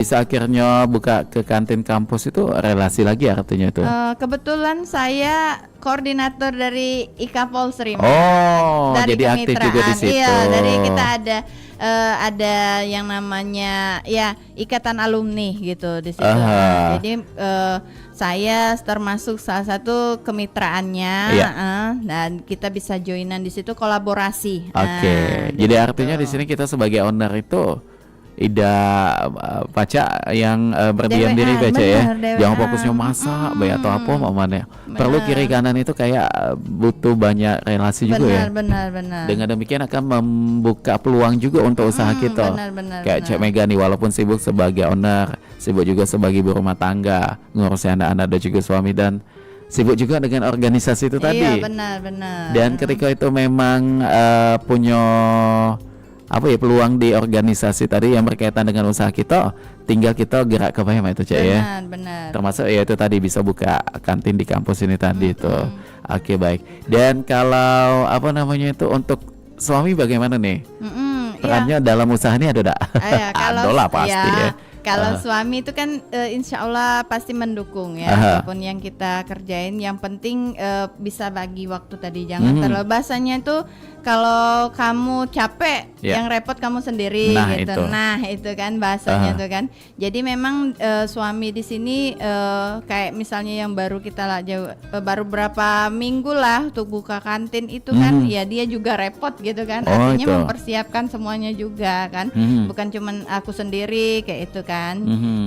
bisa akhirnya buka ke kantin kampus itu relasi lagi artinya itu. Kebetulan saya koordinator dari IKA Polsri, Mas. Oh, Dari jadi aktif juga di kemitraan. situ. Iya, dari kita ada yang namanya ya ikatan alumni gitu di situ. Aha. Jadi saya termasuk salah satu kemitraannya, Iya. dan kita bisa joinan di situ kolaborasi. Oke, jadi gitu. artinya di sini kita sebagai owner itu tidak baca yang berdiam diri DWA, baca ya, bener, jangan DWA. fokusnya masak baik atau apa mamanya. Perlu Bener. kiri kanan itu kayak butuh banyak relasi juga ya. Benar. Dengan demikian akan membuka peluang juga untuk usaha kita. Benar. Kayak Cek Mega nih, walaupun sibuk sebagai owner, sibuk juga sebagai ibu rumah tangga, ngurusin anak-anak dan juga suami, dan sibuk juga dengan organisasi itu tadi. Iya, benar. Dan ketika itu memang punya apa ya peluang di organisasi tadi yang berkaitan dengan usaha kita, tinggal kita gerak ke bawah itu Cek ya. Benar. Termasuk ya itu tadi bisa buka kantin di kampus ini tadi itu. Oke, baik. Dan kalau apa namanya itu untuk suami bagaimana nih? Iya. Perannya dalam usaha ini ada enggak? Kalau Ada lah pasti ya. Kalau suami itu kan insya Allah pasti mendukung ya, apapun yang kita kerjain. Yang penting bisa bagi waktu tadi, jangan terlalu bahasanya itu kalau kamu capek yang repot kamu sendiri gitu. Nah itu kan bahasanya tuh kan. Jadi memang suami di sini kayak misalnya yang baru kita baru berapa minggu lah untuk buka kantin itu kan, ya dia juga repot gitu kan. Artinya mempersiapkan semuanya juga kan, bukan cuman aku sendiri kayak itu kan.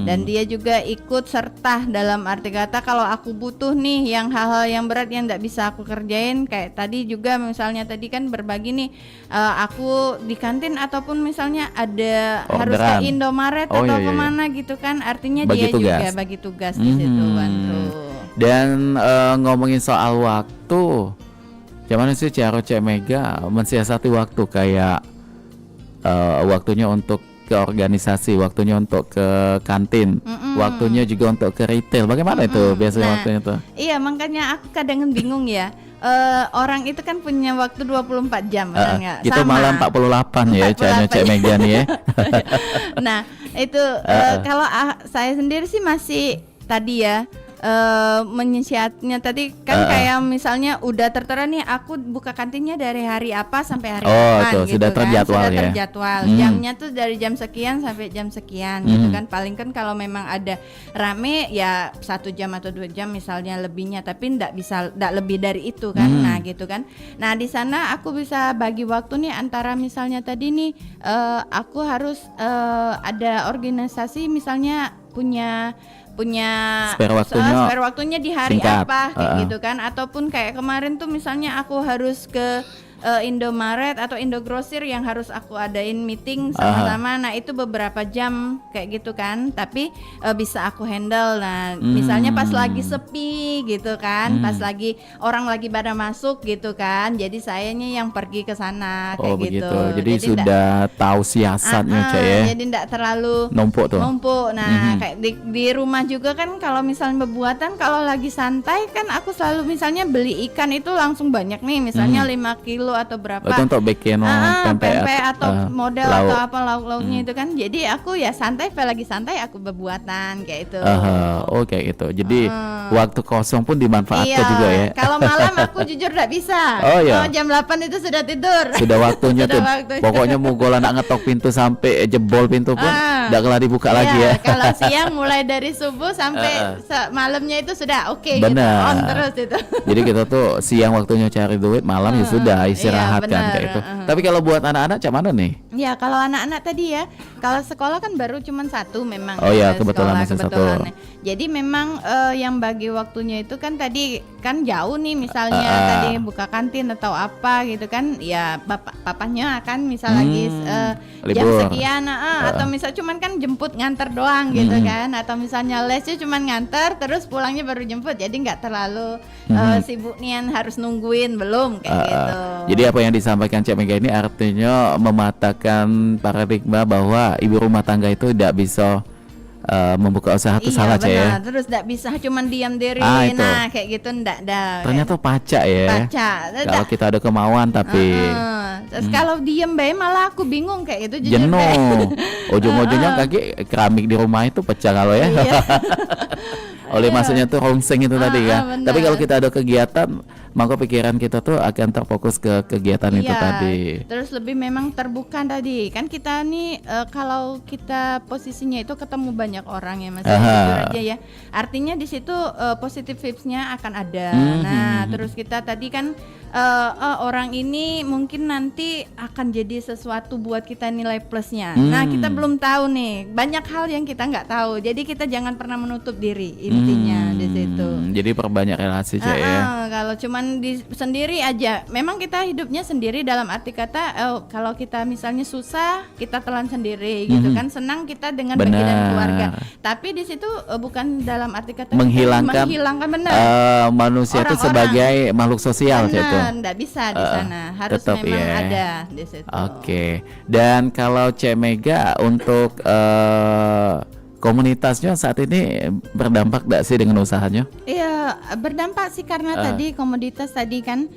Dan dia juga ikut serta dalam arti kata kalau aku butuh nih yang hal-hal yang berat yang tidak bisa aku kerjain, kayak tadi juga misalnya tadi kan berbagi nih, aku di kantin ataupun misalnya ada harus ke Indomaret atau kemana gitu kan, artinya bagi dia tugas. juga bagi tugas di situ bantu. Dan ngomongin soal waktu, gimana sih cara Cek Mega mensiasati waktu, kayak waktunya untuk ke organisasi, waktunya untuk ke kantin, waktunya juga untuk ke retail. Bagaimana itu biasanya waktunya tuh? Iya, makanya aku kadang bingung ya. Orang itu kan punya waktu 24 jam, benar nggak? Gitu malah 48 ya caranya Cek Mega nih ya. Nah, itu kalau saya sendiri sih masih tadi ya, menyiasatnya tadi kan kayak misalnya udah tertera nih aku buka kantinnya dari hari apa sampai hari apa gitu sudah kan, terjadwal sudah ya. terjadwal. Jamnya tuh dari jam sekian sampai jam sekian gitu kan. Paling kan kalau memang ada rame ya 1 jam atau 2 jam misalnya lebihnya, tapi ndak lebih dari itu kan. Nah gitu kan. Nah di sana aku bisa bagi waktu nih antara misalnya tadi nih aku harus ada organisasi misalnya punya spare waktunya di hari singkat. apa kayak gitu kan, ataupun kayak kemarin tuh misalnya aku harus ke Indomaret atau Indogrosir yang harus aku adain meeting sama-sama. Nah itu beberapa jam kayak gitu kan, tapi bisa aku handle. Nah misalnya pas lagi sepi gitu kan, pas lagi orang lagi pada masuk gitu kan, jadi sayanya yang pergi ke sana kayak gitu. Jadi sudah tahu siasatnya Cek ya. Jadi enggak terlalu numpuk. Nah kayak di rumah juga kan, kalau misalnya pembuatan kalau lagi santai kan aku selalu misalnya beli ikan itu langsung banyak nih, misalnya 5 kilo atau berapa. Itu untuk bikin pempek atau model lauk. atau apa lauk-lauknya itu kan. Jadi aku ya santai, lagi santai aku berbuatan kayak itu. Kayak gitu. Jadi waktu kosong pun dimanfaatkan juga ya. Kalau malam aku jujur gak bisa. Jam 8 itu sudah tidur. Sudah waktunya tuh. Pokoknya mugol anak ngetok pintu sampai jebol pintu pun enggak kelar dibuka lagi ya. Kalau siang mulai dari subuh sampai malamnya itu sudah oke gitu. On terus itu. Jadi kita tuh siang waktunya cari duit, malam ya sudah istirahat kan kayak itu. Tapi kalau buat anak-anak cak mana nih? Ya kalau anak-anak tadi ya, kalau sekolah kan baru cuma 1 memang. Kebetulan masih 1. Jadi memang yang bagi waktunya itu kan tadi kan jauh nih, misalnya tadi buka kantin atau apa gitu kan, ya papahnya akan misal lagi jam sekian atau misal cuman kan jemput nganter doang gitu kan, atau misalnya lesnya cuman nganter terus pulangnya baru jemput, jadi nggak terlalu sibuk nian harus nungguin belum kayak gitu. Jadi apa yang disampaikan Cek Mega ini artinya mematahkan paradigma bahwa ibu rumah tangga itu tidak bisa membuka usaha itu salah Cek ya. Terus nggak bisa cuman diam diri. Itu. Nah kayak gitu ndak dah. Ternyata pacak ya. Pacak. Kalau kita ada kemauan tapi terus kalau diem bae malah aku bingung kayak gitu jujur. jenuh. Ujung-ujungnya kaki keramik di rumah itu pecah kalau ya. Oleh maksudnya tuh rongseng itu tadi kan. Benar. Tapi kalau kita ada kegiatan, maka pikiran kita tuh akan terfokus ke kegiatan itu tadi. Terus lebih memang terbuka tadi. Kan kita nih kalau kita posisinya itu ketemu banyak orang ya Mas. Jujur aja ya. Artinya di situ positive vibes-nya akan ada. Nah, terus kita tadi kan orang ini mungkin nanti akan jadi sesuatu buat kita nilai plusnya. Nah, kita belum tahu nih. Banyak hal yang kita nggak tahu. Jadi kita jangan pernah menutup diri intinya di situ. Jadi perbanyak relasi Cek ya. Kalau cuman sendiri aja, memang kita hidupnya sendiri dalam arti kata kalau kita misalnya susah kita telan sendiri gitu kan, senang kita dengan bagian keluarga. Tapi di situ bukan dalam arti kata menghilangkan benar. Manusia itu sebagai makhluk sosial gitu. Nggak bisa di sana, harus tetap, memang ada di situ. Oke. Dan kalau Cek Mega untuk komunitasnya saat ini berdampak gak sih dengan usahanya? Iya, berdampak sih karena tadi komoditas tadi kan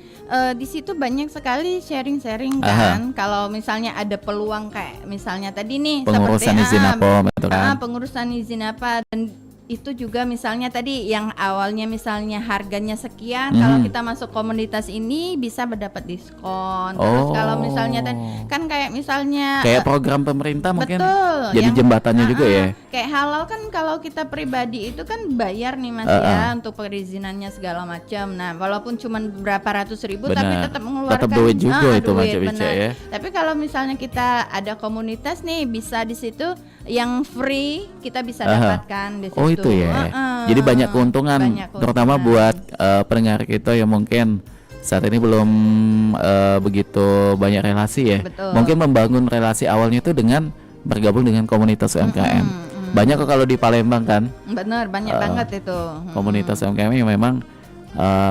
di situ banyak sekali sharing-sharing kan. Kalau misalnya ada peluang kayak misalnya tadi nih pengurusan izin apa gitu kan. Pengurusan izin apa dan itu juga misalnya tadi yang awalnya misalnya harganya sekian, kalau kita masuk komunitas ini bisa mendapat diskon. Terus kalau misalnya kan kayak misalnya kayak program pemerintah mungkin jadi yang, jembatannya juga ya. Kayak halal kan kalau kita pribadi itu kan bayar nih Mas ya untuk perizinannya segala macam. Nah, walaupun cuma berapa ratus ribu tapi tetap mengeluarkan duit juga itu duit, ya. Tapi kalau misalnya kita ada komunitas nih bisa di situ yang free kita bisa dapatkan di situ. Itu ya. Jadi banyak keuntungan, terutama buat pendengar kita yang mungkin saat ini belum begitu banyak relasi ya. Betul. Mungkin membangun relasi awalnya itu dengan bergabung dengan komunitas UMKM. Banyak kok kalau di Palembang kan. Benar, banyak banget itu. Komunitas UMKM yang memang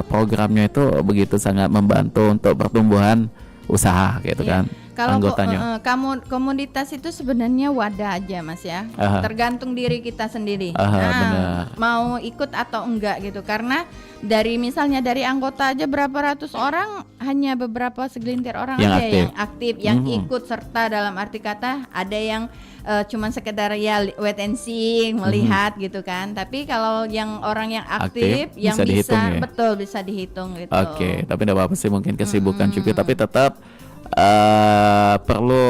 programnya itu begitu sangat membantu untuk pertumbuhan usaha gitu kan. Kalau anggotanya. Komunitas itu sebenarnya wadah aja Mas ya. Tergantung diri kita sendiri. Benar. Mau ikut atau enggak gitu. Karena dari misalnya dari anggota aja berapa ratus orang, hanya beberapa segelintir orang yang aja aktif. yang aktif, yang ikut serta dalam arti kata ada yang cuman sekedar ya wait and see, melihat gitu kan. Tapi kalau yang orang yang aktif yang bisa dihitung, ya? Betul bisa dihitung gitu. Oke, tapi enggak apa-apa sih mungkin kesibukan juga, tapi tetap perlu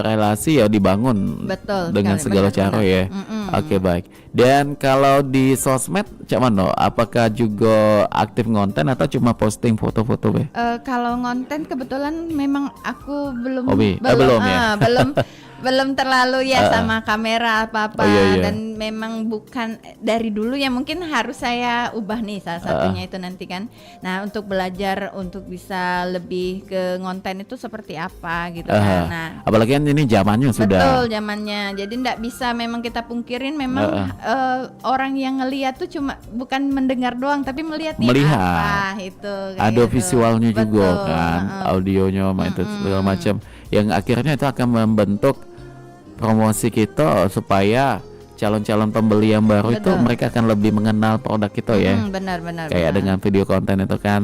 relasi ya dibangun dengan segala cara ya. Oke, baik. Dan kalau di sosmed cak mano, apakah juga aktif ngonten atau cuma posting foto-foto be? Kalau ngonten kebetulan memang aku belum belum terlalu ya sama kamera apa-apa. Dan memang bukan dari dulu ya, mungkin harus saya ubah nih salah satunya itu nanti kan. Nah, untuk belajar untuk bisa lebih ke ngonten itu seperti apa gitu kan. Nah, apalagi kan ini zamannya sudah. Betul, zamannya. Jadi enggak bisa memang kita pungkirin memang orang yang ngelihat tuh cuma bukan mendengar doang tapi melihat apa itu. Ada gitu. Visualnya juga kan, audionya itu segala macam. Yang akhirnya itu akan membentuk promosi kita supaya calon-calon pembeli yang baru itu mereka akan lebih mengenal produk kita ya. Benar. Kayak dengan video konten itu kan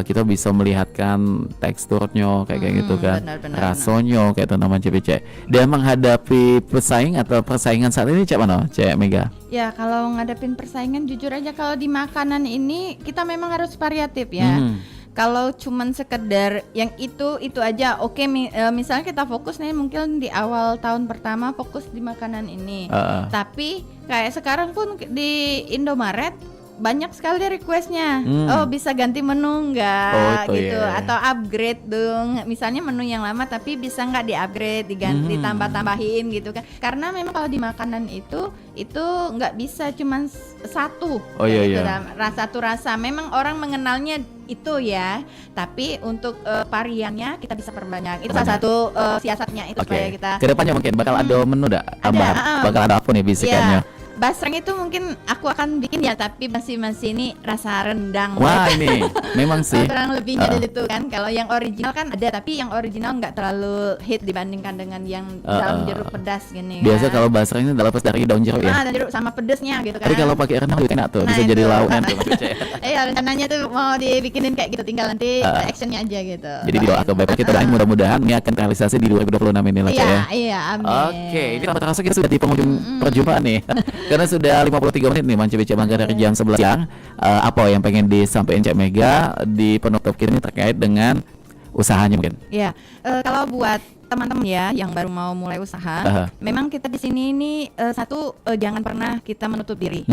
kita bisa melihatkan teksturnya kayak gitu kan, rasanya kayak itu namanya CPC. Dan menghadapi pesaing atau persaingan saat ini cak mana Cek Mega? Ya kalau ngadepin persaingan jujur aja kalau di makanan ini kita memang harus variatif ya. Kalau cuman sekedar yang itu aja oke, misalnya kita fokus nih mungkin di awal tahun pertama fokus di makanan ini. Tapi kayak sekarang pun di Indomaret banyak sekali requestnya. Oh bisa ganti menu nggak gitu atau upgrade dong. Misalnya menu yang lama tapi bisa nggak di-upgrade, diganti, tambah-tambahin gitu kan. Karena memang kalau di makanan itu nggak bisa cuman satu. Satu rasa. Memang orang mengenalnya itu ya. Tapi untuk variannya kita bisa perbanyak. Itu salah satu siasatnya itu supaya kita. Kedepannya mungkin bakal ada menu tambahan. Bakal ada apa nih bisikannya? basreng itu mungkin aku akan bikin ya, tapi masih ini rasa rendang. Wah ini memang sih. Kurang lebihnya dari itu kan. Kalau yang original kan ada, tapi yang original nggak terlalu hit dibandingkan dengan yang daun jeruk pedas gini. Biasa kan. kalau basreng itu lepas dari daun jeruk ya. Daun jeruk sama pedesnya gitu kan. Tapi kalau pakai rendang lebih enak tuh, bisa itu, jadi lauk nanti. rencananya tuh mau dibikinin kayak gitu, tinggal nanti actionnya aja gitu. Jadi didoakan baik, kita doain mudah-mudahan ini akan realisasi di 2026 ini lah ya. Iya, amin. Oke, ini tanpa terasa kita sudah di penghujung perjumpaan nih. Karena sudah 53 menit nih Manca Bicara Mangga dari jam 11 siang. Apa yang pengen disampaikan Cak Mega di penutup kita ini terkait dengan usahanya mungkin? Iya, kalau buat teman-teman ya yang baru mau mulai usaha, memang kita di sini ini jangan pernah kita menutup diri.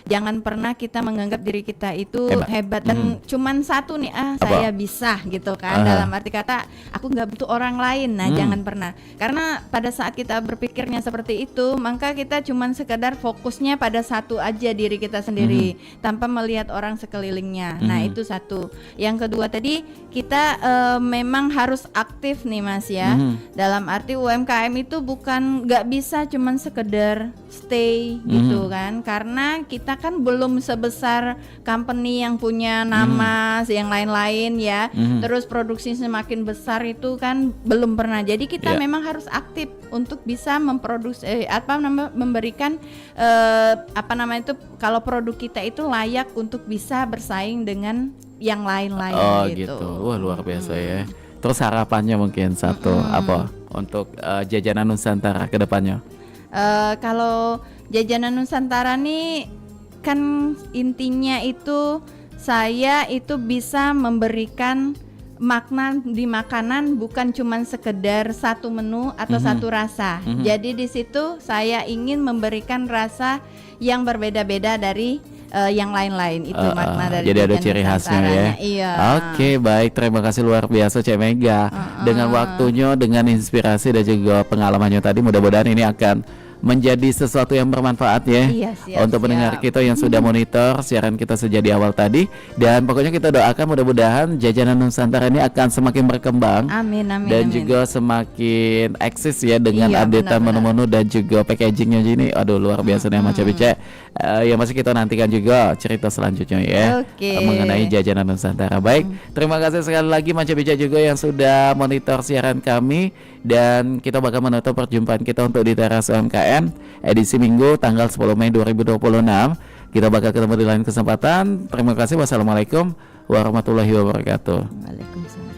Jangan pernah kita menganggap diri kita itu hebat dan cuman satu nih saya bisa gitu kan. Dalam arti kata aku nggak butuh orang lain. Nah, jangan pernah. Karena pada saat kita berpikirnya seperti itu, maka kita cuman sekedar fokusnya pada satu aja diri kita sendiri tanpa melihat orang sekelilingnya. Nah, itu satu. Yang kedua tadi kita memang harus aktif nih Mas ya. Dalam arti UMKM itu bukan nggak bisa cuman sekedar stay gitu kan, karena kita kan belum sebesar company yang punya nama yang lain-lain ya. Terus produksi semakin besar itu kan belum pernah. Jadi kita memang harus aktif untuk bisa memproduksi memberikan kalau produk kita itu layak untuk bisa bersaing dengan yang lain-lain gitu. Wah, luar biasa ya. Terus harapannya mungkin apa untuk jajanan Nusantara ke depannya? Kalau jajanan Nusantara nih kan intinya itu saya itu bisa memberikan makna di makanan, bukan cuman sekedar satu menu atau satu rasa. Jadi di situ saya ingin memberikan rasa yang berbeda-beda dari yang lain-lain itu makna dari jadi ada ciri khasnya ya. Iya. Oke, baik, terima kasih luar biasa Cak Mega dengan waktunya, dengan inspirasi dan juga pengalamannya tadi. Mudah-mudahan ini akan menjadi sesuatu yang bermanfaat ya. Untuk pendengar kita yang sudah monitor siaran kita sejak di awal tadi. Dan pokoknya kita doakan mudah-mudahan jajanan Nusantara ini akan semakin berkembang. Amin. Dan juga semakin eksis ya dengan updatean menu-menu dan juga packagingnya ini. Aduh, luar biasa nih Manca Bicara. Ya masih kita nantikan juga cerita selanjutnya ya mengenai jajanan Nusantara. Baik, terima kasih sekali lagi Manca Bicara juga yang sudah monitor siaran kami. Dan kita bakal menutup perjumpaan kita untuk di Teras UMKM edisi Minggu tanggal 10 Mei 2026. Kita bakal ketemu di lain kesempatan. Terima kasih. Wassalamualaikum warahmatullahi wabarakatuh. Waalaikumsalam.